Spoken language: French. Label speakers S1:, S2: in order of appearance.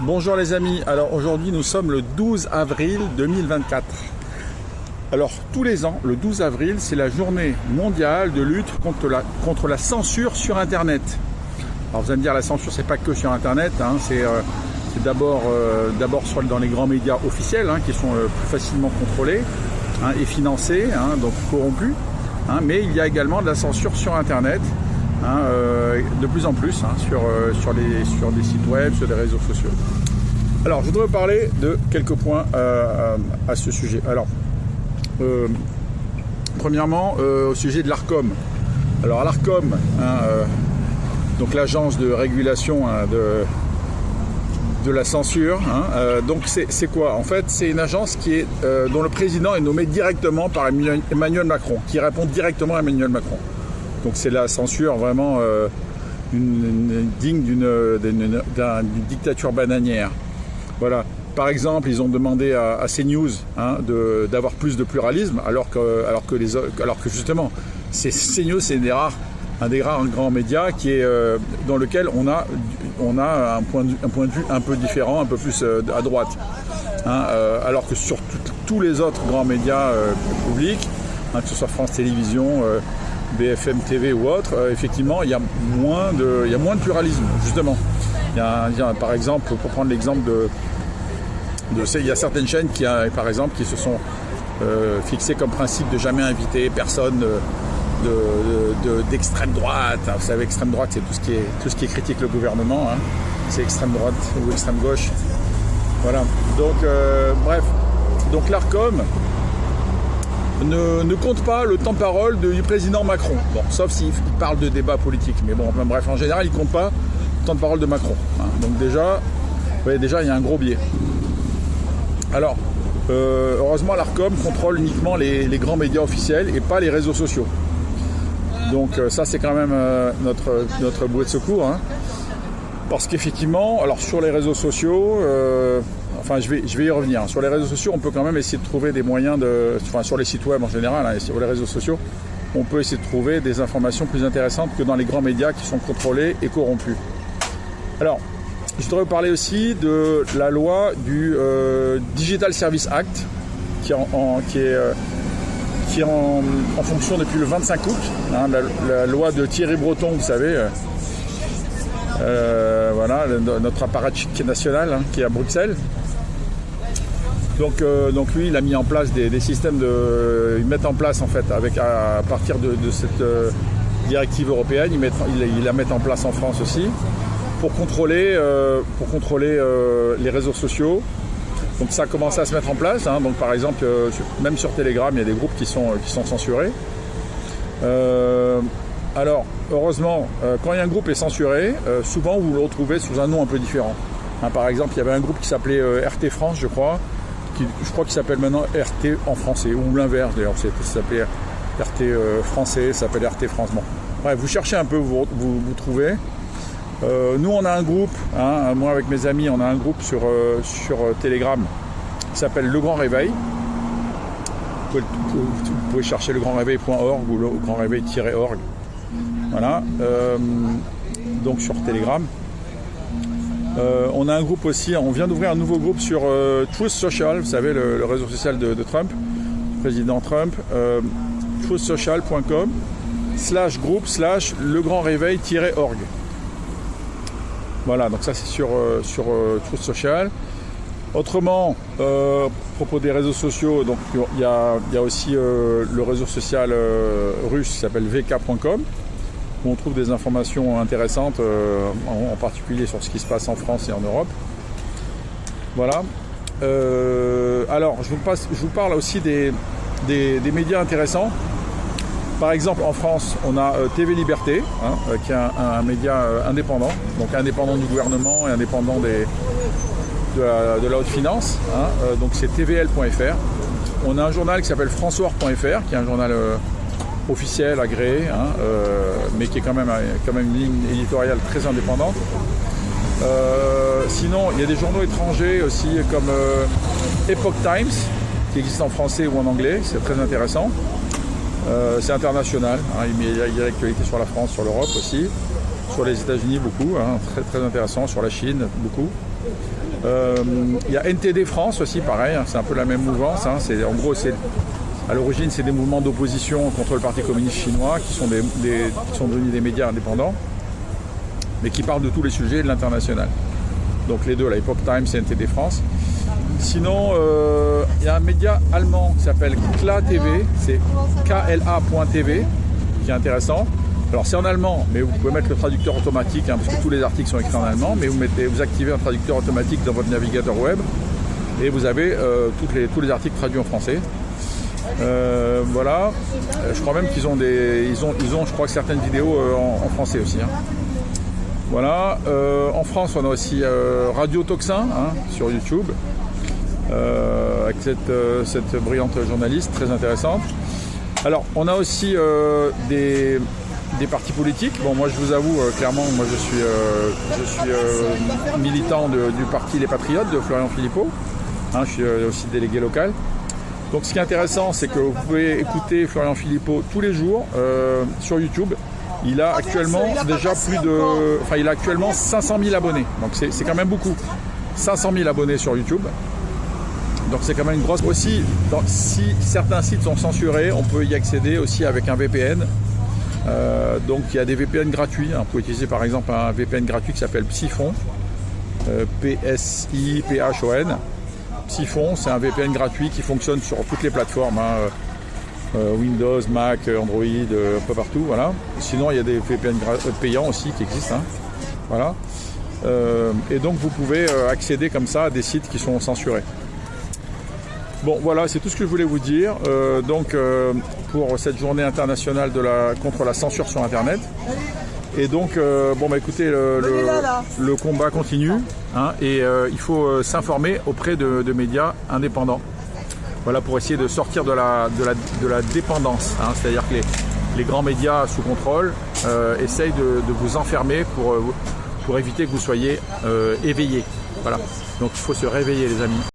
S1: Bonjour les amis, alors aujourd'hui nous sommes le 12 avril 2024. Alors tous les ans, le 12 avril, c'est la journée mondiale de lutte contre la censure sur Internet. Alors vous allez me dire, la censure c'est pas que sur Internet, hein, c'est d'abord dans les grands médias officiels qui sont plus facilement contrôlés et financés, donc corrompus. Mais il y a également de la censure sur Internet, de plus en plus sur des sites web, sur des réseaux sociaux. Alors je voudrais vous parler de quelques points à ce sujet. Alors premièrement au sujet de l'Arcom. Alors l'Arcom, donc l'agence de régulation de la censure, donc c'est quoi? En fait, c'est une agence dont le président est nommé directement par Emmanuel Macron, qui répond directement à Emmanuel Macron. Donc c'est la censure vraiment digne d'une dictature bananière. Voilà. Par exemple, ils ont demandé à CNews d'avoir plus de pluralisme, alors que justement, CNews c'est un des rares grands médias dans lequel on a un point de vue un peu différent, un peu plus à droite. Alors que sur tous les autres grands médias publics, que ce soit France Télévisions, BFM TV ou autre, effectivement, il y a moins de pluralisme, justement. Par exemple, pour prendre l'exemple il y a certaines chaînes qui se sont fixées comme principe de jamais inviter personne d'extrême droite. Vous savez, extrême droite, c'est tout ce qui critique le gouvernement. C'est extrême droite ou extrême gauche. Voilà. Donc, bref. Donc l'Arcom ne compte pas le temps de parole du président Macron. Bon, sauf s'il parle de débat politique. Mais bon, bref, en général, il ne compte pas le temps de parole de Macron. Donc déjà, il y a un gros biais. Alors, heureusement, l'Arcom contrôle uniquement les grands médias officiels et pas les réseaux sociaux. Donc ça, c'est quand même notre bouée de secours. Parce qu'effectivement, alors sur les réseaux sociaux, je vais y revenir. Sur les réseaux sociaux, on peut quand même essayer de trouver des moyens sur les sites web en général, et sur les réseaux sociaux, on peut essayer de trouver des informations plus intéressantes que dans les grands médias qui sont contrôlés et corrompus. Alors, je voudrais vous parler aussi de la loi du Digital Service Act qui est en fonction depuis le 25 août. La loi de Thierry Breton, vous savez, notre apparatchik national qui est à Bruxelles. Donc lui, il a mis en place des systèmes ils mettent en place en fait à partir de cette directive européenne, ils la mettent en place en France aussi pour contrôler les réseaux sociaux. Donc ça a commencé à se mettre en place. Donc par exemple, même sur Telegram, il y a des groupes qui sont censurés. Alors heureusement, quand il y a un groupe est censuré, souvent vous le retrouvez sous un nom un peu différent. Par exemple, il y avait un groupe qui s'appelait RT France, je crois qu'il s'appelle maintenant RT en français, ou l'inverse d'ailleurs, ça s'appelait RT français, ça s'appelle RT France. Bon. Bref, vous cherchez un peu, vous trouvez. Nous on a un groupe, moi avec mes amis, on a un groupe sur Telegram qui s'appelle Le Grand Réveil. Vous pouvez chercher legrandréveil.org ou legrandréveil-org. Voilà. Donc sur Telegram. On a un groupe aussi, on vient d'ouvrir un nouveau groupe sur Truth Social, vous savez, le réseau social de Trump, président Trump, truthsocial.com/groupe/legrandréveil-org. Voilà, donc ça c'est sur Truth Social. Autrement, à propos des réseaux sociaux, donc il y a aussi le réseau social russe qui s'appelle vk.com, où on trouve des informations intéressantes, en particulier sur ce qui se passe en France et en Europe. Voilà. Alors, je vous parle aussi des médias intéressants. Par exemple, en France, on a TV Liberté, qui est un média indépendant, donc indépendant du gouvernement et indépendant de la haute finance. Donc c'est tvl.fr. On a un journal qui s'appelle franceor.fr, qui est un journal officiel, agréé, mais qui est quand même une ligne éditoriale très indépendante. Sinon, il y a des journaux étrangers aussi, comme Epoch Times, qui existe en français ou en anglais, c'est très intéressant. C'est international, il y a l'actualité sur la France, sur l'Europe aussi, sur les États-Unis beaucoup, très très intéressant, sur la Chine beaucoup. Il y a NTD France aussi, pareil, hein, c'est un peu la même mouvance. Hein, en gros, à l'origine, c'est des mouvements d'opposition contre le Parti communiste chinois qui sont devenus des médias indépendants, mais qui parlent de tous les sujets de l'international. Donc les deux, la Epoch Times et NTD France. Sinon, il y a un média allemand qui s'appelle KLA TV, c'est KLA.tv, qui est intéressant. Alors c'est en allemand, mais vous pouvez mettre le traducteur automatique, hein, parce que tous les articles sont écrits en allemand, mais vous activez un traducteur automatique dans votre navigateur web, et vous avez tous les articles traduits en français. Voilà, je crois même qu'ils ont je crois que certaines vidéos en français aussi. Hein. Voilà, en France on a aussi Radio Toxin hein, sur YouTube, avec cette brillante journaliste très intéressante. Alors on a aussi des partis politiques. Bon, moi je vous avoue clairement, moi je suis militant du parti Les Patriotes de Florian Philippot. Hein, je suis aussi délégué local. Donc ce qui est intéressant, c'est que vous pouvez écouter Florian Philippot tous les jours sur YouTube. Il a actuellement il a actuellement 500 000 abonnés. Donc c'est quand même beaucoup. 500 000 abonnés sur YouTube. Donc c'est quand même une grosse. Aussi, si certains sites sont censurés, on peut y accéder aussi avec un VPN. Donc il y a des VPN gratuits. Hein. Vous pouvez utiliser par exemple un VPN gratuit qui s'appelle Psiphon. P-S-I-P-H-O-N. Psiphon, c'est un VPN gratuit qui fonctionne sur toutes les plateformes. Hein. Windows, Mac, Android, un peu partout. Voilà. Sinon il y a des VPN payants aussi qui existent. Hein. Voilà. Et donc vous pouvez accéder comme ça à des sites qui sont censurés. Bon voilà, c'est tout ce que je voulais vous dire pour cette journée internationale contre la censure sur Internet. Et donc, écoutez, le combat continue hein, et il faut s'informer auprès de médias indépendants. Voilà, pour essayer de sortir de la dépendance. Hein, c'est-à-dire que les grands médias sous contrôle essayent de vous enfermer pour éviter que vous soyez éveillés. Voilà, donc il faut se réveiller les amis.